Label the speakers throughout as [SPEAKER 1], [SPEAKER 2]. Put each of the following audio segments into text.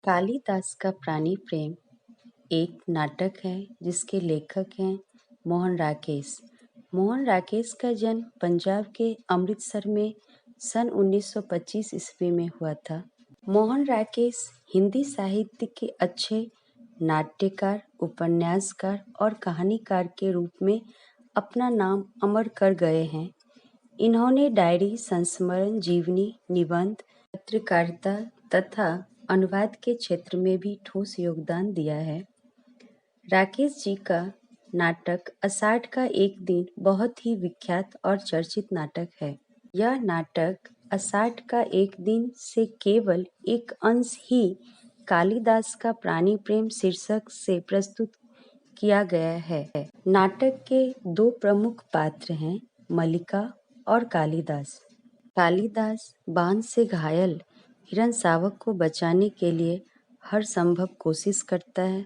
[SPEAKER 1] कालिदास का प्राणी प्रेम एक नाटक है जिसके लेखक हैं मोहन राकेश। मोहन राकेश का जन्म पंजाब के अमृतसर में सन 1925 ईस्वी में हुआ था। मोहन राकेश हिंदी साहित्य के अच्छे नाट्यकार, उपन्यासकार और कहानीकार के रूप में अपना नाम अमर कर गए हैं। इन्होंने डायरी, संस्मरण, जीवनी, निबंध, पत्रकारिता तथा अनुवाद के क्षेत्र में भी ठोस योगदान दिया है। राकेश जी का नाटक आषाढ़ का एक दिन बहुत ही विख्यात और चर्चित नाटक है। यह नाटक आषाढ़ का एक दिन से केवल एक अंश ही कालिदास का प्राणी प्रेम शीर्षक से प्रस्तुत किया गया है। नाटक के दो प्रमुख पात्र हैं, मल्लिका और कालिदास। कालिदास बाण से घायल हिरण शावक को बचाने के लिए हर संभव कोशिश करता है।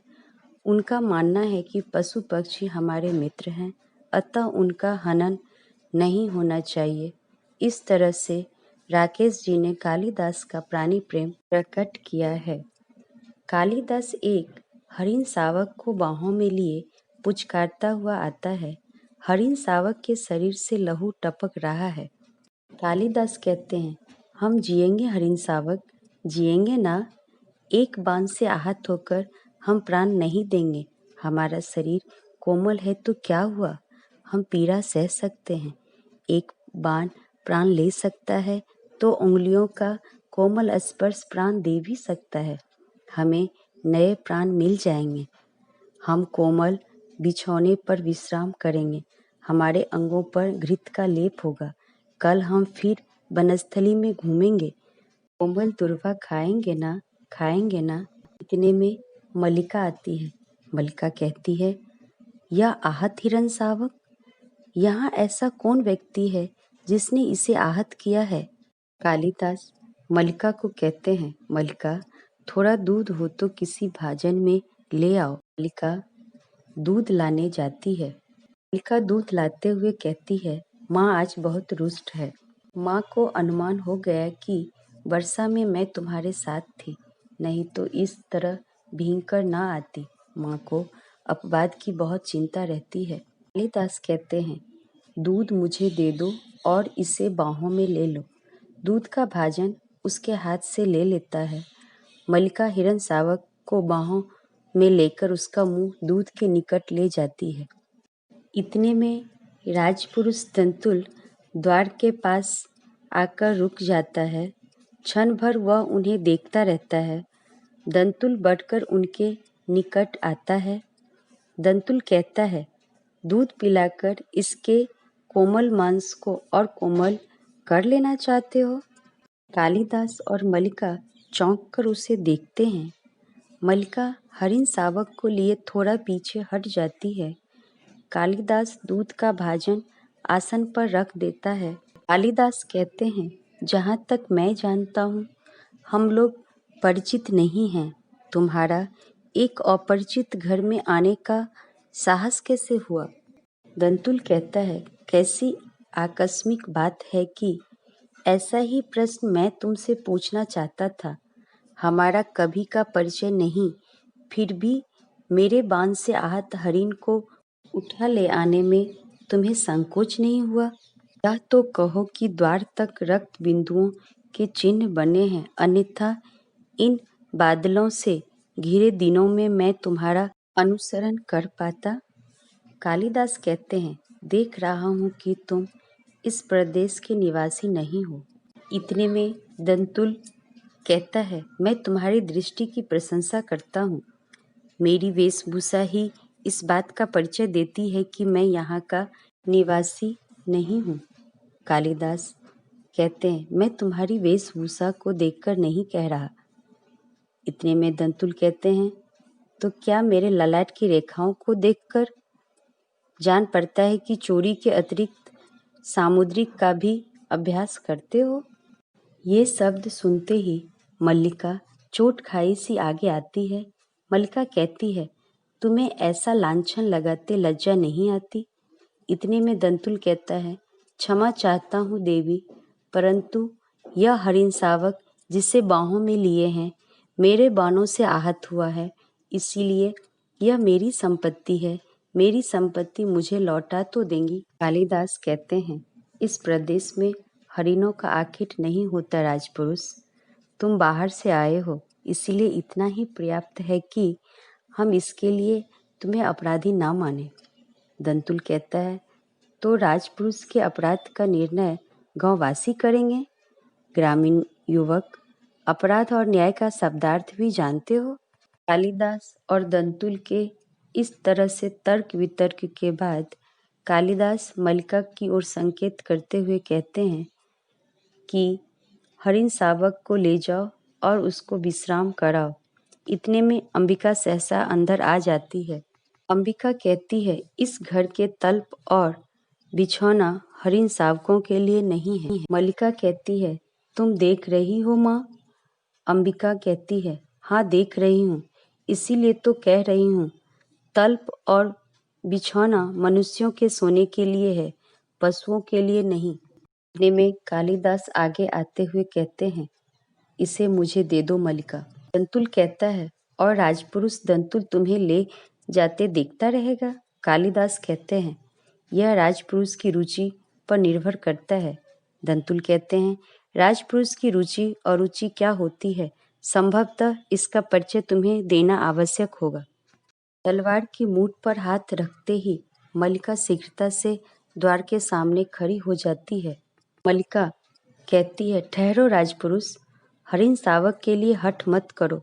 [SPEAKER 1] उनका मानना है कि पशु पक्षी हमारे मित्र हैं, अतः उनका हनन नहीं होना चाहिए। इस तरह से राकेश जी ने कालिदास का प्राणी प्रेम प्रकट किया है। कालिदास एक हरिण शावक को बाहों में लिए पुचकारता हुआ आता है। हरिण शावक के शरीर से लहू टपक रहा है। कालिदास कहते हैं, हम जिएंगे हरिण शावक, जिएंगे ना। एक बाण से आहत होकर हम प्राण नहीं देंगे। हमारा शरीर कोमल है तो क्या हुआ, हम पीड़ा सह सकते हैं। एक बाण प्राण ले सकता है तो उंगलियों का कोमल स्पर्श प्राण दे भी सकता है। हमें नए प्राण मिल जाएंगे। हम कोमल बिछौने पर विश्राम करेंगे। हमारे अंगों पर घृत का लेप होगा। कल हम फिर वनस्थली में घूमेंगे। कोमल दुर्वा खाएंगे ना, खाएंगे ना। इतने में मल्लिका आती है। मल्लिका कहती है, यह आहत हिरण शावक, यहाँ ऐसा कौन व्यक्ति है जिसने इसे आहत किया है? कालिदास मल्लिका को कहते हैं, मल्लिका थोड़ा दूध हो तो किसी भाजन में ले आओ। मल्लिका दूध लाने जाती है। मल्लिका दूध लाते हुए कहती है, माँ आज बहुत रुष्ट है। माँ को अनुमान हो गया कि वर्षा में मैं तुम्हारे साथ थी, नहीं तो इस तरह भींग ना आती। माँ को अपवाद की बहुत चिंता रहती है। कालिदास कहते हैं, दूध मुझे दे दो और इसे बाहों में ले लो। दूध का भाजन उसके हाथ से ले लेता है। मल्लिका हिरण शावक को बाहों में लेकर उसका मुंह दूध के निकट ले जाती है। इतने में राजपुरुष दंतुल द्वार के पास आकर रुक जाता है। क्षण भर वह उन्हें देखता रहता है। दंतुल बढ़कर उनके निकट आता है। दंतुल कहता है, दूध पिलाकर इसके कोमल मांस को और कोमल कर लेना चाहते हो? कालिदास और मल्लिका चौंक कर उसे देखते हैं। मल्लिका हरिण शावक को लिए थोड़ा पीछे हट जाती है। कालिदास दूध का भाजन आसन पर रख देता है। कालिदास कहते हैं, जहाँ तक मैं जानता हूँ, हम लोग परिचित नहीं हैं। तुम्हारा एक अपरिचित घर में आने का साहस कैसे हुआ? दंतुल कहता है, कैसी आकस्मिक बात है कि ऐसा ही प्रश्न मैं तुमसे पूछना चाहता था। हमारा कभी का परिचय नहीं, फिर भी मेरे बाण से आहत हरिण को उठा ले आने में तुम्हें संकोच नहीं हुआ? यह तो कहो कि द्वार तक रक्त बिंदुओं के चिन्ह बने हैं, अन्यथा इन बादलों से घिरे दिनों में मैं तुम्हारा अनुसरण कर पाता? कालिदास कहते हैं, देख रहा हूँ कि तुम इस प्रदेश के निवासी नहीं हो। इतने में दंतुल कहता है, मैं तुम्हारी दृष्टि की प्रशंसा करता हूँ। मेरी वेशभूषा ही इस बात का परिचय देती है कि मैं यहाँ का निवासी नहीं हूँ। कालिदास कहते हैं, मैं तुम्हारी वेशभूषा को देखकर नहीं कह रहा। इतने में दंतुल कहते हैं, तो क्या मेरे ललाट की रेखाओं को देखकर जान पड़ता है कि चोरी के अतिरिक्त सामुद्रिक का भी अभ्यास करते हो? ये शब्द सुनते ही मल्लिका चोट खाई सी आगे आती है। मल्लिका कहती है, तुम्हें ऐसा लांछन लगाते लज्जा नहीं आती? इतने में दंतुल कहता है, क्षमा चाहता हूँ देवी, परंतु यह हरिण शावक जिसे बाहों में लिए हैं, मेरे बाणों से आहत हुआ है, इसीलिए यह मेरी संपत्ति है। मेरी संपत्ति मुझे लौटा तो देंगी। कालिदास कहते हैं, इस प्रदेश में हरिणों का आखेट नहीं होता राजपुरुष। तुम बाहर से आए हो, इसीलिए इतना ही पर्याप्त है कि हम इसके लिए तुम्हें अपराधी ना माने। दंतुल कहता है, तो राजपुरुष के अपराध का निर्णय गांववासी करेंगे। ग्रामीण युवक, अपराध और न्याय का शब्दार्थ भी जानते हो। कालिदास और दंतुल के इस तरह से तर्क वितर्क के बाद कालिदास मल्लिका की ओर संकेत करते हुए कहते हैं कि हरिण शावक को ले जाओ और उसको विश्राम कराओ। इतने में अंबिका सहसा अंदर आ जाती है। अंबिका कहती है, इस घर के तल्प और बिछौना हरिण शावकों के लिए नहीं है। मल्लिका कहती है, तुम देख रही हो माँ? अंबिका कहती है, हाँ देख रही हूँ, इसीलिए तो कह रही हूँ। तल्प और बिछौना मनुष्यों के सोने के लिए है, पशुओं के लिए नहीं। इतने में कालिदास आगे आते हुए कहते हैं, इसे मुझे दे दो मल्लिका। दंतुल कहता है, और राजपुरुष दंतुल तुम्हें ले जाते देखता रहेगा? कालिदास कहते हैं, यह राजपुरुष की रुचि पर निर्भर करता है। दंतुल कहते हैं, राजपुरुष की रुचि और रुचि क्या होती है, संभवतः इसका परिचय तुम्हें देना आवश्यक होगा। तलवार की मूठ पर हाथ रखते ही मल्लिका शीघ्रता से द्वार के सामने खड़ी हो जाती है। मल्लिका कहती है, ठहरो राजपुरुष, हरिण शावक के लिए हठ मत करो।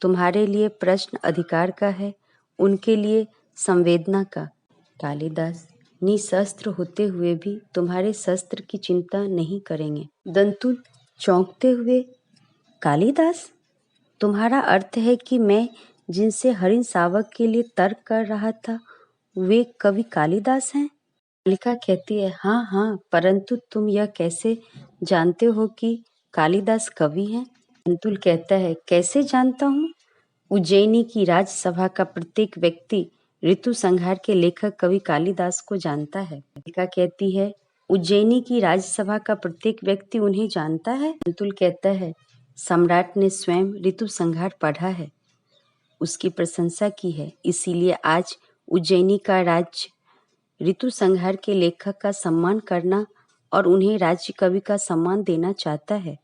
[SPEAKER 1] तुम्हारे लिए प्रश्न अधिकार का है, उनके लिए संवेदना का। कालिदास, निशस्त्र होते हुए भी तुम्हारे शस्त्र की चिंता नहीं करेंगे। दंतुल चौंकते हुए, कालिदास, तुम्हारा अर्थ है कि मैं जिनसे हरिण शावक के लिए तर्क कर रहा था वे कवि कालिदास हैं? मल्लिका कहती है, हाँ हाँ, परंतु तुम यह कैसे जानते हो कि कालिदास कवि हैं? दंतुल कहता है, कैसे जानता हूँ? उज्जैनी की राजसभा का प्रत्येक व्यक्ति ऋतु संहार के लेखक कवि कालिदास को जानता है। मल्लिका कहती है, उज्जैनी की राजसभा का प्रत्येक व्यक्ति उन्हें जानता है? दंतुल कहता है, सम्राट ने स्वयं ऋतु संहार पढ़ा है, उसकी प्रशंसा की है, इसीलिए आज उज्जैनी का राज्य ऋतु संहार के लेखक का सम्मान करना और उन्हें राज्य कवि का सम्मान देना चाहता है।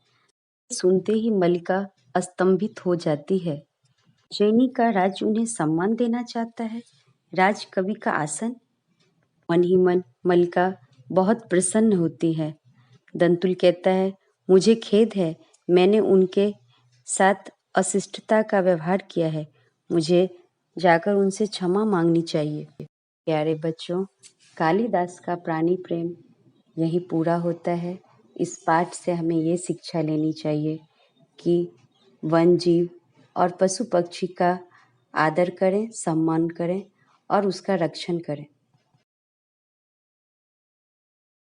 [SPEAKER 1] सुनते ही मल्लिका स्तंभित हो जाती है। उज्जैनी का राज्य उन्हें सम्मान देना चाहता है, राज कवि का आसन। मन ही मन मल्लिका बहुत प्रसन्न होती है। दंतुल कहता है, मुझे खेद है, मैंने उनके साथ अशिष्टता का व्यवहार किया है, मुझे जाकर उनसे क्षमा मांगनी चाहिए। प्यारे बच्चों, कालिदास का प्राणी प्रेम यहीं पूरा होता है। इस पाठ से हमें ये शिक्षा लेनी चाहिए कि वन जीव और पशु पक्षी का आदर करें, सम्मान करें और उसका रक्षण करें।